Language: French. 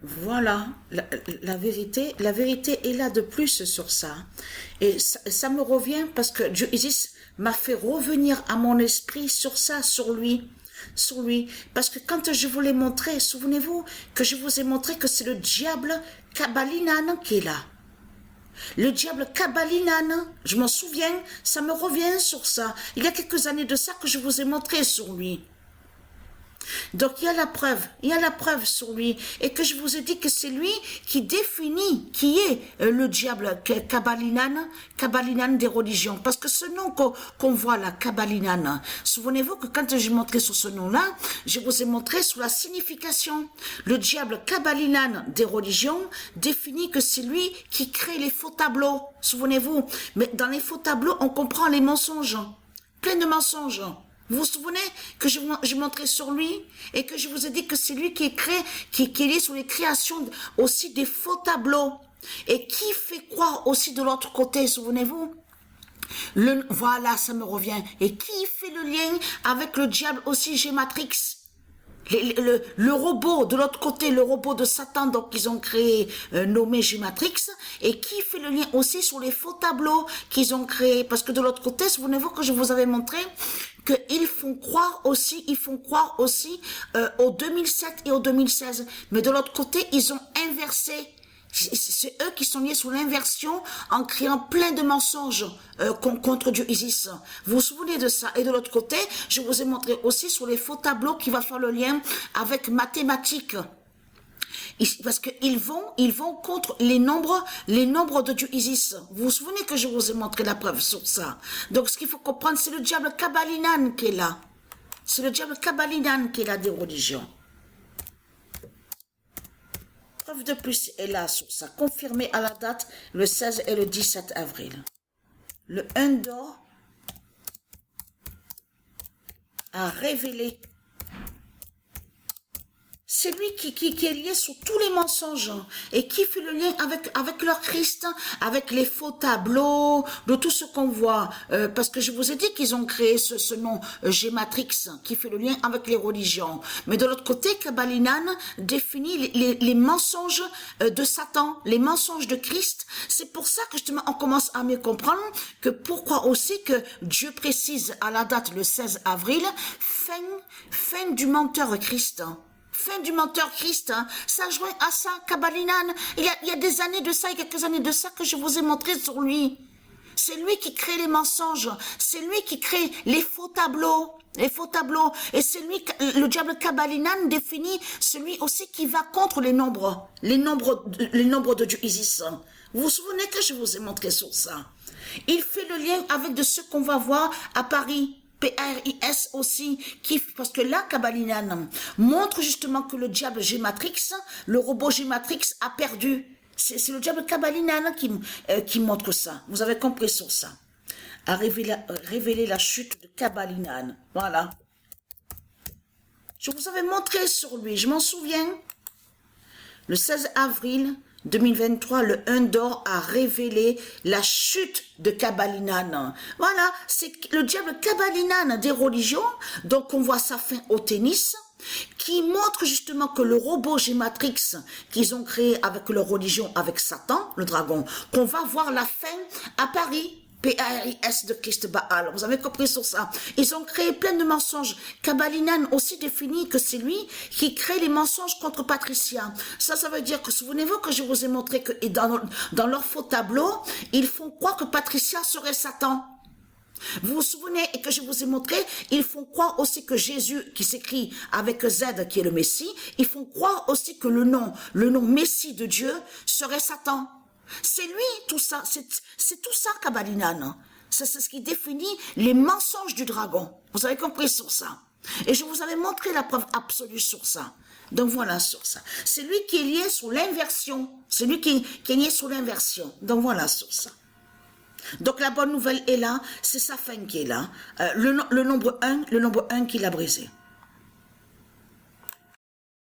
Voilà, la vérité est là de plus sur ça. Et ça me revient parce que Dieu Isis m'a fait revenir à mon esprit sur ça, sur lui. Sur lui. Parce que quand je vous l'ai montré, souvenez-vous que je vous ai montré que c'est le diable Kabalinan qui est là. Le diable Kabalinan, je m'en souviens, ça me revient sur ça. Il y a quelques années de ça que je vous ai montré sur lui. Donc il y a la preuve sur lui, et que je vous ai dit que c'est lui qui définit qui est le diable Kabalinan des religions, parce que ce nom qu'on voit là, Kabalinan, souvenez-vous que quand j'ai montré sur ce nom-là, je vous ai montré sur la signification. Le diable Kabalinan des religions définit que c'est lui qui crée les faux tableaux, souvenez-vous, mais dans les faux tableaux, on comprend les mensonges, plein de mensonges. Vous vous souvenez que je montrais sur lui et que je vous ai dit que c'est lui qui est créé, qui est lié sur les créations aussi des faux tableaux et qui fait croire aussi de l'autre côté, souvenez-vous? Voilà, ça me revient. Et qui fait le lien avec le diable aussi, Gématrix? Le robot de l'autre côté, le robot de Satan, donc ils ont créé, nommé Gématrix, et qui fait le lien aussi sur les faux tableaux qu'ils ont créés, parce que de l'autre côté, souvenez-vous que je vous avais montré qu'ils font croire aussi, au 2007 et au 2016, mais de l'autre côté, ils ont inversé. C'est eux qui sont liés sur l'inversion en créant plein de mensonges contre Dieu Isis. Vous vous souvenez de ça? Et de l'autre côté, je vous ai montré aussi sur les faux tableaux qui va faire le lien avec mathématiques. Parce qu'ils vont contre les nombres de Dieu Isis. Vous vous souvenez que je vous ai montré la preuve sur ça? Donc ce qu'il faut comprendre, c'est le diable Kabalinan qui est là. C'est le diable Kabalinan qui est là des religions. Preuve de plus est là sur ça, confirmé à la date le 16 et le 17 avril. Le 1 d'or a révélé. C'est lui qui est lié sur tous les mensonges et qui fait le lien avec leur Christ, avec les faux tableaux, de tout ce qu'on voit. Parce que je vous ai dit qu'ils ont créé ce nom Gématrix qui fait le lien avec les religions. Mais de l'autre côté, Kabalinan définit les mensonges de Satan, les mensonges de Christ. C'est pour ça que justement on commence à mieux comprendre que pourquoi aussi que Dieu précise à la date le 16 avril, fin du menteur Christ. Fin du menteur Christ, hein. Ça joint à ça, Kabalinan. Il y a des années de ça, quelques années de ça que je vous ai montré sur lui. C'est lui qui crée les mensonges. C'est lui qui crée les faux tableaux. Les faux tableaux. Et c'est lui, le diable Kabalinan définit celui aussi qui va contre les nombres de Dieu Isis. Vous vous souvenez que je vous ai montré sur ça? Il fait le lien avec de ce qu'on va voir à Paris. PRIS aussi, parce que là, Kabalinan montre justement que le diable Gématrix, le robot Gématrix a perdu. C'est le diable Kabalinan qui montre ça. Vous avez compris sur ça. A révélé la chute de Kabalinan. Voilà. Je vous avais montré sur lui, je m'en souviens. Le 16 avril 2023, le 1 d'or a révélé la chute de Kabalinan. Voilà, c'est le diable Kabalinan des religions, donc on voit sa fin au tennis, qui montre justement que le robot Gématrix qu'ils ont créé avec leur religion, avec Satan, le dragon, qu'on va voir la fin à Paris. PARIS de Christ Baal. Vous avez compris sur ça. Ils ont créé plein de mensonges. Kabalinan aussi définit que c'est lui qui crée les mensonges contre Patricia. Ça veut dire que, souvenez-vous que je vous ai montré que dans leur faux tableau, ils font croire que Patricia serait Satan. Vous vous souvenez et que je vous ai montré, ils font croire aussi que Jésus, qui s'écrit avec Z, qui est le Messie, ils font croire aussi que le nom Messie de Dieu serait Satan. C'est lui, tout ça, c'est tout ça, Kabalinan. C'est ce qui définit les mensonges du dragon. Vous avez compris sur ça. Et je vous avais montré la preuve absolue sur ça. Donc voilà sur ça. C'est lui qui est lié sur l'inversion. C'est lui qui est lié sur l'inversion. Donc voilà sur ça. Donc la bonne nouvelle est là, c'est sa fin qui est là. Le nombre 1 qu'il a brisé.